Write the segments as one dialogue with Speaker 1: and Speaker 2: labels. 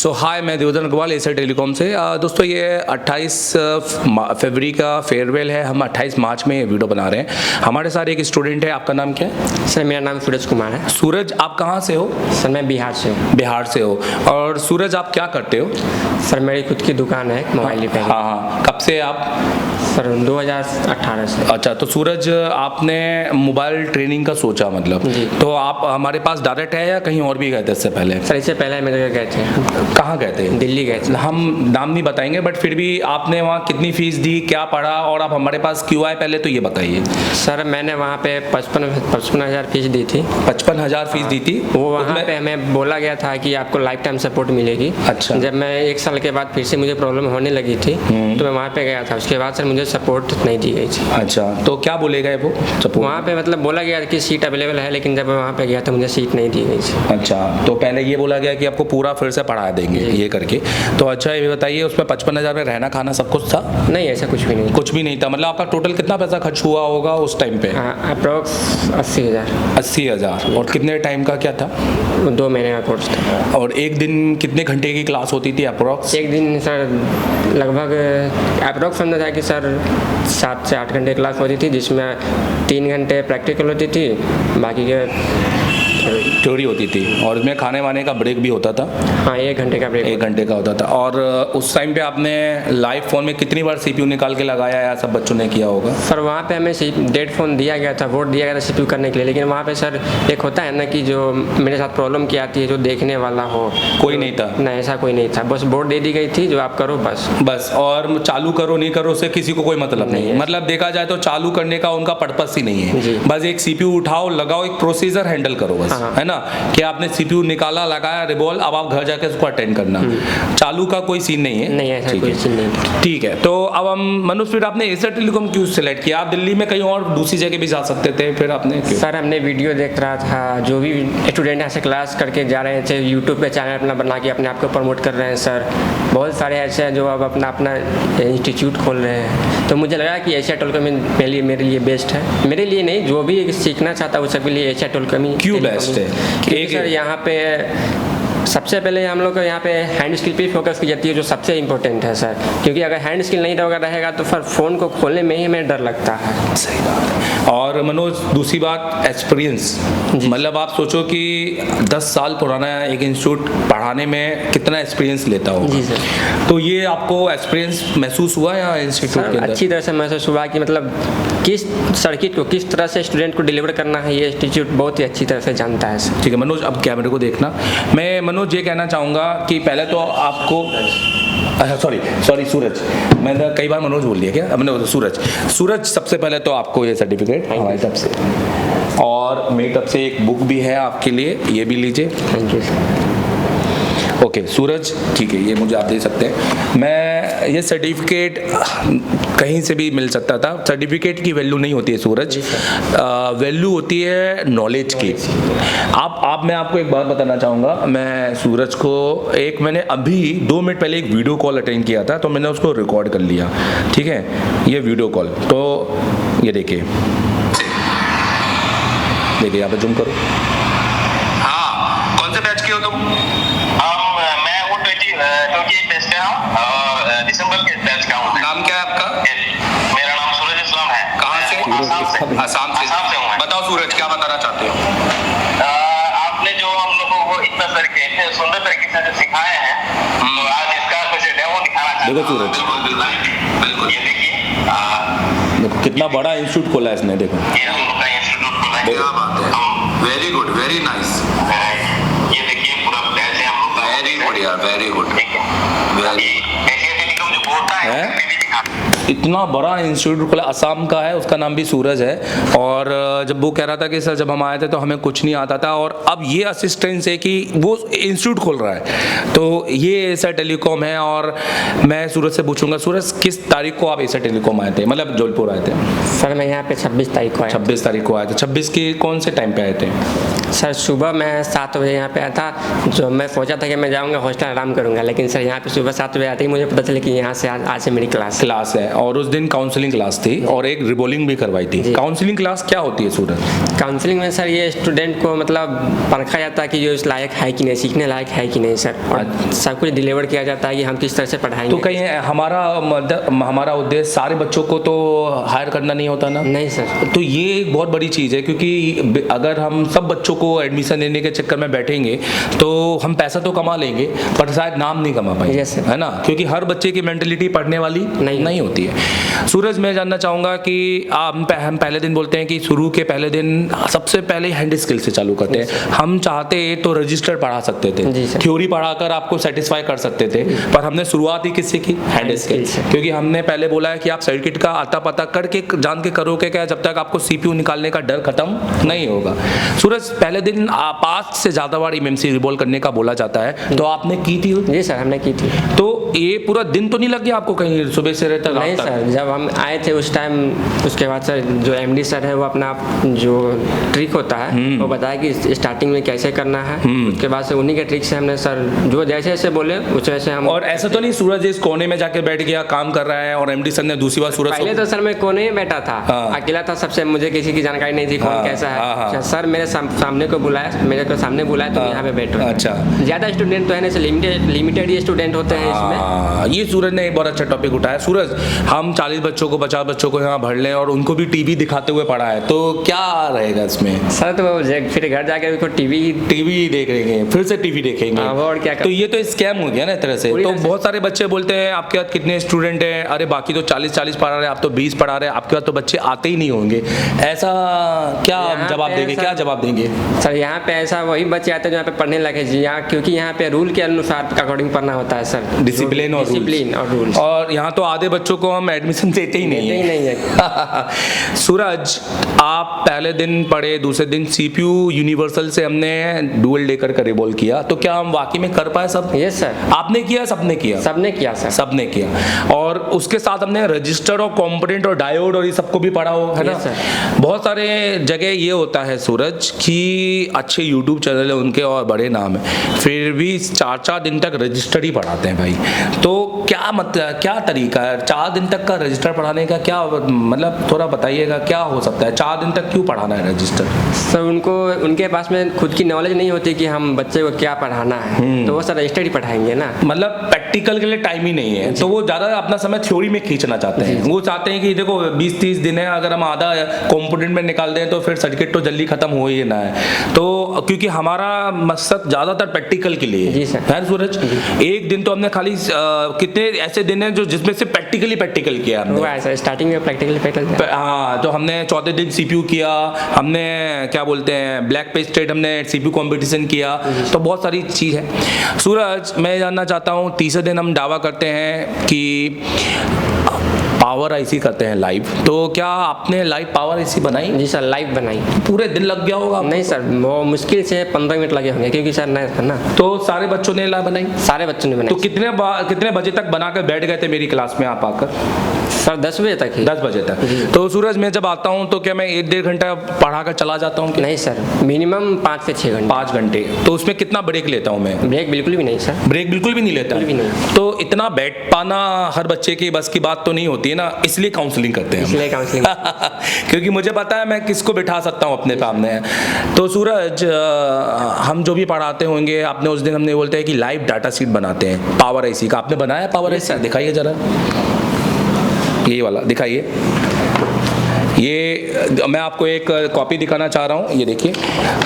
Speaker 1: सो हाय, मैं Devdhan Agarwal Asia telecom से। दोस्तों ये 28 फरवरी का फेयरवेल है। हम 28 मार्च में ये वीडियो बना रहे हैं। हमारे साथ एक स्टूडेंट है। आपका नाम क्या है?
Speaker 2: सर मेरा नाम सूरज कुमार है।
Speaker 1: सूरज, आप कहाँ से हो?
Speaker 2: सर मैं बिहार से हूँ।
Speaker 1: बिहार से हो। और सूरज, आप क्या करते हो?
Speaker 2: सर मेरी खुद की दुकान है मोबाइल रिपेयरिंग।
Speaker 1: हाँ हाँ, कब से आप?
Speaker 2: सर 2018 से।
Speaker 1: अच्छा, तो सूरज आपने मोबाइल ट्रेनिंग का सोचा मतलब, तो आप हमारे पास डायरेक्ट है या कहीं और भी गए थे इससे पहले?
Speaker 2: सर इससे पहले मेरे गए थे।
Speaker 1: कहाँ गए थे?
Speaker 2: दिल्ली गए थे।
Speaker 1: हम नाम नहीं बताएंगे, बट फिर भी आपने वहाँ कितनी फीस दी, क्या पढ़ा, और आप हमारे पास क्यों आए, पहले तो ये बताइए।
Speaker 2: सर मैंने वहाँ पे 55,000 फीस दी थी।
Speaker 1: 55,000 फीस दी थी?
Speaker 2: वो वहाँ पे हमें बोला गया था कि आपको लाइफ टाइम सपोर्ट मिलेगी।
Speaker 1: अच्छा।
Speaker 2: जब मैं 1 साल के बाद फिर से मुझे प्रॉब्लम होने लगी थी तो मैं वहाँ पे गया था। उसके बाद सर मुझे सपोर्ट नहीं दी गई थी।
Speaker 1: अच्छा, तो क्या बोले गए वो सपोर्ट?
Speaker 2: वहाँ पे मतलब बोला गया कि सीट अवेलेबल है, लेकिन जब मैं वहाँ पे गया तो मुझे सीट नहीं दी गई थी।
Speaker 1: अच्छा, तो पहले ये बोला गया कि आपको पूरा फिर से पढ़ा देंगे ये करके। तो अच्छा ये बताइए, उसमें 55,000 में रहना खाना सब कुछ था?
Speaker 2: नहीं, ऐसा कुछ भी नहीं।
Speaker 1: कुछ भी नहीं था? मतलब आपका टोटल कितना पैसा खर्च हुआ होगा उस टाइम पे?
Speaker 2: अप्रोक्स 80,000।
Speaker 1: 80,000। और कितने टाइम का क्या था?
Speaker 2: 2 महीने का कोर्स था।
Speaker 1: और एक दिन कितने घंटे की क्लास होती थी अप्रोक्स?
Speaker 2: एक दिन सर लगभग अप्रोक्स समझा जाए कि सर 7 से 8 घंटे क्लास होती थी, जिसमें 3 घंटे प्रैक्टिकल होती थी, बाकी के
Speaker 1: थ्योरी होती थी। और उसमें खाने वाने का ब्रेक भी होता था?
Speaker 2: हाँ, 1 घंटे का ब्रेक।
Speaker 1: 1 घंटे का होता था। और उस टाइम पे आपने लाइव फ़ोन में कितनी बार सीपीयू निकाल के लगाया, या सब बच्चों ने किया होगा?
Speaker 2: सर वहाँ पे हमें डेड फ़ोन दिया गया था, वोट दिया गया था सीपीयू करने के लिए, लेकिन वहाँ पे सर एक होता है ना कि जो मेरे साथ प्रॉब्लम क्या आती है, जो देखने वाला हो,
Speaker 1: कोई नहीं था?
Speaker 2: नहीं, ऐसा कोई नहीं था। बस बोर्ड दे दी गई थी, जो आप करो बस।
Speaker 1: और चालू करो नहीं करो उससे किसी को कोई मतलब नहीं है। मतलब देखा जाए तो चालू करने का उनका पर्पस ही नहीं है। बस एक सीपीयू उठाओ, लगाओ, एक प्रोसीजर हैंडल करो बस। है ना, कि आपने सीपीयू निकाला, लगाया, रिवॉल्व, अब आप घर जाके उसको अटेंड करना। चालू का कोई सीन नहीं है।
Speaker 2: नहीं, ऐसा कोई सीन नहीं।
Speaker 1: ठीक है, तो अब हम मनोज, फिर आपने एशिया टेलीकॉम क्यों सिलेक्ट किया? आप दिल्ली में कहीं और दूसरी जगह भी जा सकते थे, फिर आपने क्यों?
Speaker 2: सर हमने वीडियो देख रहा था, जो भी स्टूडेंट ऐसे क्लास करके जा रहे थे, यूट्यूब पे चैनल अपना बना के अपने आप को प्रमोट कर रहे हैं सर। बहुत सारे ऐसे हैं जो अब अपना इंस्टीट्यूट खोल रहे हैं। तो मुझे लगा कि एशिया टेलीकॉम मेरे लिए बेस्ट है। मेरे लिए नहीं, जो भी सीखना चाहता है वो सबके लिए एशिया टेलीकॉम
Speaker 1: क्यों बेस्ट है?
Speaker 2: क्योंकि सर यहाँ पे सबसे पहले हम लोग को यहाँ पे हैंड स्किल पे फोकस की जाती है, जो सबसे इम्पोर्टेंट है सर। क्योंकि अगर हैंड स्किल नहीं रहेगा तो फिर फ़ोन को खोलने में ही हमें डर लगता है।
Speaker 1: सही बात है। और मनोज, दूसरी बात एक्सपीरियंस। मतलब आप सोचो कि 10 साल पुराना एक इंस्टीट्यूट पढ़ाने में कितना एक्सपीरियंस लेता होगा।
Speaker 2: जी सर।
Speaker 1: तो ये आपको एक्सपीरियंस महसूस हुआ या इंस्टीट्यूट के अंदर?
Speaker 2: अच्छी तरह से महसूस हुआ कि मतलब किस सर्किट को किस तरह से स्टूडेंट को डिलीवर करना है, ये इंस्टीट्यूट बहुत ही अच्छी तरह से जानता है सर।
Speaker 1: ठीक है मनोज, अब कैमरे को देखना। मैं मनोज ये कहना चाहूँगा कि पहले तो आपको, अच्छा सॉरी सूरज, मैंने कई बार मनोज बोल दिया क्या? अब मैंने सूरज, सबसे पहले तो आपको ये सर्टिफिकेट हमारी तरफ से, और मेरी तरफ से एक बुक भी है आपके लिए, ये भी लीजिए।
Speaker 2: Thank you sir.
Speaker 1: ओके सूरज, ठीक है, ये मुझे आप दे सकते हैं। मैं ये सर्टिफिकेट कहीं से भी मिल सकता था। सर्टिफिकेट की वैल्यू नहीं होती है सूरज, वैल्यू होती है नॉलेज की। मैं आपको एक बात बताना चाहूँगा। मैं सूरज को मैंने अभी 2 मिनट पहले एक वीडियो कॉल अटेंड किया था, तो मैंने उसको रिकॉर्ड कर लिया। ठीक है, ये वीडियो कॉल, तो ये देखिए यहाँ पे जूम करो। हाँ, कौन से बैच के हो तुम?
Speaker 3: और दिसंबर के बैच का हूँ।
Speaker 1: नाम क्या है आपका?
Speaker 3: मेरा नाम सूरज इस्लाम है।
Speaker 1: कहाँ से? आसाम से हूँ। बताओ सूरज, क्या बताना चाहते हो?
Speaker 3: आपने जो हम लोगों को इतना सुंदर तरीके से जो सिखाए हैं, तो आज इसका कुछ डेमो दिखाना चाहता हूँ।
Speaker 1: देखो सूरज,
Speaker 3: बिल्कुल ये देखिए,
Speaker 1: देखो कितना बड़ा इंस्टीट्यूट खोला है इसने। देखो
Speaker 3: ये हम लोग का इंस्टीट्यूट खोला है। क्या बात है, वेरी गुड, वेरी नाइस। ये देखिए पूरा बैच है हम लोग का। वेरी बढ़िया, वेरी गुड। एशिया टेलीकॉम जो बोर्ड है,
Speaker 1: इतना बड़ा इंस्टीट्यूट खोला, असम का है, उसका नाम भी सूरज है। और जब वो कह रहा था कि सर जब हम आए थे तो हमें कुछ नहीं आता था, और अब ये असिस्टेंस है कि वो इंस्टीट्यूट खोल रहा है। तो ये एशिया टेलीकॉम है। और मैं सूरज से पूछूंगा, सूरज किस तारीख को आप एशिया टेलीकॉम आए थे, मतलब जबलपुर आए थे?
Speaker 2: सर मैं यहाँ पे 26 तारीख को आया।
Speaker 1: 26 तारीख को आए थे। 26 के कौन से टाइम पे आए थे?
Speaker 2: सर सुबह मैं 7 बजे यहाँ पे आया था, जो मैं सोचा था कि मैं जाऊँगा हॉस्टल आराम करूँगा, लेकिन सर यहाँ पे सुबह 7 बजे आते ही मुझे पता चला कि यहाँ से आज से मेरी क्लास
Speaker 1: है। और उस दिन काउंसलिंग क्लास थी और एक रिबोलिंग भी करवाई थी। काउंसलिंग क्लास क्या होती है सूरज?
Speaker 2: काउंसलिंग में सर ये स्टूडेंट को मतलब परखा जाता है कि जो इस लायक है कि नहीं, सीखने लायक है कि नहीं सर, और सब कुछ डिलीवर किया जाता है कि हम किस तरह से पढ़ाएंगे।
Speaker 1: तो कहीं हमारा उद्देश्य सारे बच्चों को तो हायर करना नहीं होता ना?
Speaker 2: नहीं सर।
Speaker 1: तो ये एक बहुत बड़ी चीज़ है, क्योंकि अगर हम सब बच्चों को एडमिशन देने के चक्कर में बैठेंगे तो हम पैसा तो कमा लेंगे पर शायद नाम नहीं कमा पाएंगे,
Speaker 2: Yes, sir.
Speaker 1: है ना? क्योंकि हर बच्चे की मेंटलिटी पढ़ने वाली नहीं होती है। सूरज, मैं जानना चाहूँगा कि हम पहले दिन बोलते हैं कि शुरू के पहले दिन सबसे पहले हैंड स्किल से चालू करते हैं। हम चाहते तो रजिस्टर पढ़ा सकते थे, थ्योरी पढ़ाकर आपको सेटिस्फाई कर सकते थे, पर हमने शुरुआत ही किससे की? हैंड स्किल से। क्योंकि हमने पहले बोला है कि आप सर्किट का आता पता करके जान के करोगे क्या, जब तक आपको सीपीयू निकालने का डर खत्म नहीं होगा। सूरज, पहले दिन 5 से ज़्यादा बार एमएमसी रिबॉल करने का बोला जाता है, तो आपने की थी?
Speaker 2: जी सर, हमने की थी।
Speaker 1: तो ये पूरा दिन तो नहीं लग गया आपको कहीं सुबह से रहता?
Speaker 2: नहीं सर, जब हम आए थे उस टाइम, उसके बाद सर जो एमडी सर है वो अपना जो ट्रिक होता है वो बताया कि स्टार्टिंग में कैसे करना है, उसके बाद से उन्हीं के ट्रिक से हमने सर जो जैसे जैसे बोले उस वैसे हम।
Speaker 1: और ऐसा तो नहीं सूरज इस कोने में जाके बैठ गया काम कर रहा है और एमडी सर ने दूसरी बार सूरज
Speaker 2: पहले तो सर मैं कोने में बैठा था, अकेला था, सबसे मुझे किसी की जानकारी नहीं थी कौन कैसा है। सर मेरे सामने को बुलाया, मेरे को सामने बुलाया तो यहाँ पे बैठो।
Speaker 1: अच्छा,
Speaker 2: ज्यादा स्टूडेंट तो है नहीं, लिमिटेड ही स्टूडेंट होते हैं इसमें।
Speaker 1: ये सूरज ने एक बहुत अच्छा टॉपिक उठाया। सूरज, हम 40 बच्चों को 50 बच्चों को यहाँ भर लें और उनको भी टीवी दिखाते हुए पढ़ा है, तो क्या रहेगा इसमें?
Speaker 2: सर तो फिर घर जाकर उनको टीवी
Speaker 1: देख रहे फिर से टीवी देखेंगे,
Speaker 2: और क्या
Speaker 1: तो ये तो स्कैम हो गया ना एक तरह से। तो बहुत सारे बच्चे बोलते हैं आपके पास कितने स्टूडेंट हैं? अरे बाकी तो 40 पढ़ा रहे, आप तो 20 पढ़ा रहे, आपके पास तो बच्चे आते ही नहीं होंगे। ऐसा क्या जवाब देंगे? क्या जवाब देंगे
Speaker 2: सर? यहाँ पे ऐसा वही बच्चे आते हैं जो यहाँ पे पढ़ने लगे जी, यहाँ क्योंकि यहाँ पे रूल के अनुसार अकॉर्डिंग पढ़ना होता है सर,
Speaker 1: डिसिप्लिन और
Speaker 2: रूल्स।
Speaker 1: और यहाँ तो आधे बच्चों को हम एडमिशन देते ही नहीं है। सूरज, आप पहले दिन पढ़े, दूसरे दिन सीपीयू यूनिवर्सल से हमने डुअल डेकर का रिबॉल किया, तो क्या हम वाकई में कर पाए सब?
Speaker 2: Yes sir.
Speaker 1: आपने किया? सबने किया?
Speaker 2: सबने किया सर,
Speaker 1: सबने किया। और उसके साथ हमने रजिस्टर और कंपोनेंट और डायोड और ये सबको भी पढ़ा हो, है ना? बहुत सारे जगह ये होता है सूरज कि अच्छे यूट्यूब चैनल है उनके और बड़े नाम है, फिर भी 4 दिन तक रजिस्टर ही पढ़ाते हैं भाई। तो क्या तरीका है 4 दिन तक का रजिस्टर पढ़ाने का? क्या मतलब थोड़ा बताइएगा, क्या हो सकता है 4 दिन तक क्यों पढ़ाना है रजिस्टर?
Speaker 2: सर उनके पास में खुद की नॉलेज नहीं होती कि हम बच्चे को क्या पढ़ाना है, तो वो सर रजिस्टर ही पढ़ाएंगे ना।
Speaker 1: मतलब प्रैक्टिकल के लिए टाइम ही नहीं है, तो वो ज़्यादा अपना समय थ्योरी में खींचना चाहते हैं। वो चाहते हैं कि देखो 20-30 दिन है, अगर हम आधा कंपोनेंट में निकाल दें तो फिर सर्किट तो जल्दी खत्म हो ही ना है। तो क्योंकि हमारा मकसद ज़्यादातर प्रैक्टिकल के लिए
Speaker 2: जी सर।
Speaker 1: है सूरज, एक दिन तो हमने खाली कितने ऐसे दिन हैं जो जिसमें से प्रैक्टिकली किया हमने।
Speaker 2: स्टार्टिंग में प्रैक्टिकल
Speaker 1: हाँ, तो हमने चौथे दिन सीपीयू किया, हमने क्या बोलते हैं ब्लैक पेज स्टेट, हमने सीपीयू कंपटीशन किया, तो बहुत सारी चीज़ है। सूरज, मैं जानना चाहता हूँ, तीसरे दिन हम दावा करते हैं कि पावर आईसी करते हैं लाइव, तो क्या आपने लाइव पावर आईसी बनाई?
Speaker 2: जी सर, लाइव बनाई।
Speaker 1: पूरे दिन लग गया होगा?
Speaker 2: नहीं सर, वो मुश्किल से 15 मिनट लगे होंगे, क्योंकि सर नया था ना।
Speaker 1: तो सारे बच्चों ने लाइव बनाई?
Speaker 2: सारे बच्चों ने बनाई।
Speaker 1: तो कितने बजे तक बनाकर बैठ गए थे मेरी क्लास में आप आकर?
Speaker 2: सर 10 बजे तक ही।
Speaker 1: 10 बजे तक। तो सूरज, मैं जब आता हूँ तो क्या मैं 1-1.5 घंटा पढ़ा कर चला जाता हूँ?
Speaker 2: नहीं सर, मिनिमम 5 से 6 घंटे।
Speaker 1: 5 घंटे। तो उसमें कितना ब्रेक लेता हूँ मैं?
Speaker 2: ब्रेक बिल्कुल भी नहीं सर।
Speaker 1: ब्रेक बिल्कुल भी नहीं लेता?
Speaker 2: बिल्कुल भी नहीं।
Speaker 1: तो इतना बैठ पाना हर बच्चे की बस की बात तो नहीं होती है ना, इसलिए काउंसलिंग करते हैं।
Speaker 2: इसलिए काउंसलिंग
Speaker 1: क्योंकि मुझे पता है मैं किसको बिठा सकता हूँ अपने सामने। तो सूरज, हम जो भी पढ़ाते होंगे, आपने उस दिन हमने बोलते हैं कि लाइव डाटा शीट बनाते हैं पावर आईसी का। आपने बनाया पावर आईसी? दिखाइए जरा, ये वाला दिखाइए। ये मैं आपको एक कॉपी दिखाना चाह रहा हूँ, ये देखिए।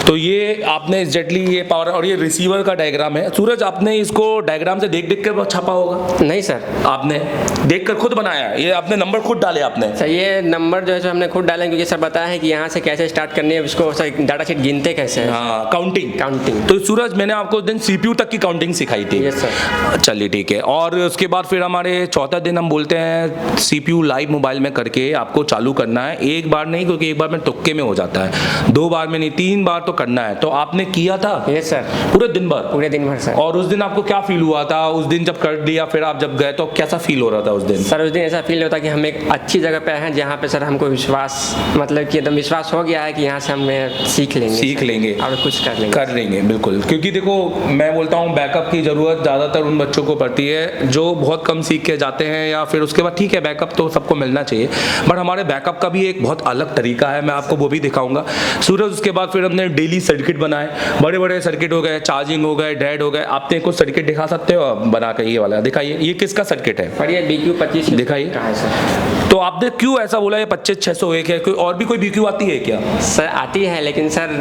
Speaker 1: तो ये आपने एग्जैक्टली ये पावर और ये रिसीवर का डायग्राम है। सूरज, आपने इसको डायग्राम से देख कर छापा होगा?
Speaker 2: नहीं सर,
Speaker 1: आपने देख कर खुद बनाया? ये आपने नंबर खुद डाले आपने?
Speaker 2: सर ये नंबर जो है सो हमने खुद डाले, क्योंकि सर बताया है कि यहाँ से कैसे स्टार्ट करनी है, उसको डाटा शीट गिनते कैसे है।
Speaker 1: हाँ, काउंटिंग। तो सूरज, मैंने आपको उस दिन सीपीयू तक की काउंटिंग सिखाई थी।
Speaker 2: Yes sir.
Speaker 1: चलिए ठीक है। और उसके बाद फिर हमारे चौथा दिन हम बोलते हैं सीपीयू लाइव मोबाइल में करके आपको चालू करना है है, एक बार नहीं, क्योंकि एक बार में तुक्के में हो जाता है, 2 बार में नहीं 3 बार तो करना है। तो आपने किया था
Speaker 2: यस सर,
Speaker 1: पूरे दिन भर?
Speaker 2: पूरे दिन भर सर।
Speaker 1: और उस दिन आपको क्या फील हुआ था? उस दिन जब कर दिया फिर आप जब गए तो कैसा फील हो रहा था उस दिन?
Speaker 2: सर उस दिन ऐसा फील होता कि हम एक अच्छी जगह पे हैं जहाँ पे सर हमको विश्वास, मतलब कि एकदम विश्वास हो गया है कि यहाँ से हमें सीख लेंगे और कुछ कर लेंगे।
Speaker 1: बिल्कुल, क्योंकि देखो मैं बोलता हूँ बैकअप की ज़रूरत ज़्यादातर उन बच्चों को पड़ती है जो बहुत कम सीख के जाते हैं, या फिर उसके बाद ठीक है बैकअप तो सबको मिलना चाहिए, बट हमारे बैकअप का भी एक बहुत अलग तरीका है, मैं आपको वो भी दिखाऊंगा। सूरज, उसके बाद फिर हमने डेली सर्किट बनाए, बड़े बड़े सर्किट हो गए, चार्जिंग हो गए, डेड हो गए। आपने कुछ सर्किट दिखा सकते हो बना के? ये वाला दिखाइए, ये किसका सर्किट है?
Speaker 2: और ये BQ 25
Speaker 1: दिखाइए।
Speaker 2: का है सर।
Speaker 1: तो आपने क्यों ऐसा बोला ये 25,601 है? कोई और भी कोई BQ आती है क्या?
Speaker 2: सर आती है, लेकिन सर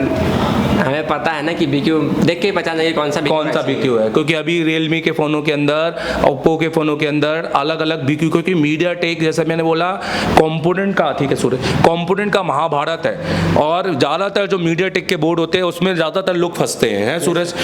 Speaker 2: हमें पता है ना कि BQ देख के ही पहचान जाएगी कौन सा
Speaker 1: BQ है, क्योंकि अभी रियलमी के फ़ोनों के अंदर, ओप्पो के फ़ोनों के अंदर अलग अलग BQ, क्योंकि मीडियाटेक जैसे मैंने बोला कंपोनेंट का, ठीक है सूरज, कंपोनेंट का महाभारत है, और ज़्यादातर जो मीडियाटेक के बोर्ड होते हैं उसमें ज़्यादातर लोग फंसते हैं सूरज।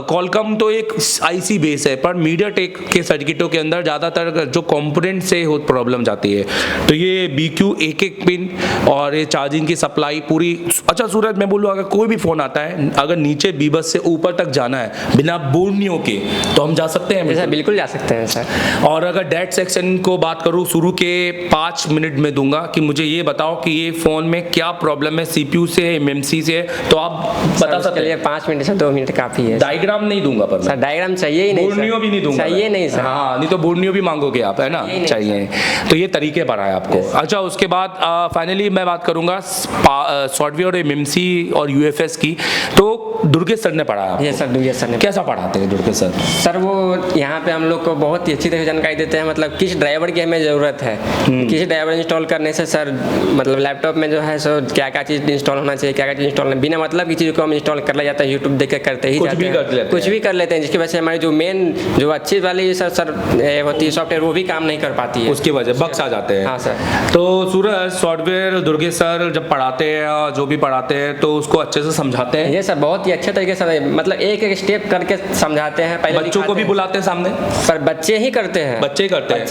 Speaker 1: कॉलकॉम तो एक IC बेस है, पर मीडियाटेक के सर्किटों के अंदर ज़्यादातर जो कंपोनेंट से हो प्रॉब्लम जाती है। तो ये BQ एक पिन और ये चार्जिंग की सप्लाई पूरी। अच्छा सूरज, मैं बोलूँ अगर कोई भी फ़ोन आता है, अगर नीचे बीबस से ऊपर तक जाना है बिना बोर्नियों के, तो हम जा सकते हैं?
Speaker 2: सर बिल्कुल जा सकते हैं सर।
Speaker 1: और अगर डेट सेक्शन को बात करूँ, शुरू के 5 मिनट में दूंगा कि मुझे ये बताओ कि ये फ़ोन में क्या प्रॉब्लम है, CPU से, MMC से, तो आप बता सकते हैं?
Speaker 2: 5 मिनट से 2 मिनट काफ़ी है।
Speaker 1: डायग्राम नहीं दूंगा पर
Speaker 2: सर डायग्राम चाहिए ही नहीं,
Speaker 1: बोर्नियो भी नहीं दूंगा,
Speaker 2: चाहिए नहीं सर।
Speaker 1: हाँ, नहीं तो बोर्नियो भी मांगोगे आप, है ना? चाहिए। तो ये तरीके पढ़ा है आपको। अच्छा, उसके बाद फाइनली मैं बात करूंगा सॉफ्टवेयर MMC और UFS की। तो दुर्गेश सर ने पढ़ाया आपको?
Speaker 2: ये सर दुर्गेश सर ने।
Speaker 1: कैसा पढ़ाते हैं दुर्गेश सर?
Speaker 2: सर वो यहाँ पे हम लोग को बहुत ही अच्छी तरह जानकारी देते हैं, मतलब किस ड्राइवर की हमें ज़रूरत है, किस ड्राइवर इंस्टॉल करने से सर मतलब लैपटॉप में जो है सो क्या क्या चीज़ इंस्टॉल होना चाहिए, क्या क्या चीज़ इंस्टॉल, बिना मतलब की चीज़ को हम इंस्टॉल कर लिया जाता है, यूट्यूब देख के करते ही जाते हैं, कुछ भी कर लेते हैं, जिसकी वजह से हमारी जो मेन जो अच्छी वाली सर होती है सॉफ्टवेयर, वो भी काम नहीं कर पाती है,
Speaker 1: उसकी वजह बग्स आ जाते हैं।
Speaker 2: हाँ सर।
Speaker 1: तो सूरज, सॉफ्टवेयर दुर्गेश सर जब पढ़ाते हैं, जो भी पढ़ाते हैं, तो उसको अच्छे से समझाते हैं?
Speaker 2: ये सर बहुत ही अच्छे तरीके से, मतलब एक एक स्टेप करके समझाते हैं। पहले
Speaker 1: बच्चों को भी बुलाते हैं सामने?
Speaker 2: सर बच्चे ही करते हैं,
Speaker 1: बच्चे ही करते हैं।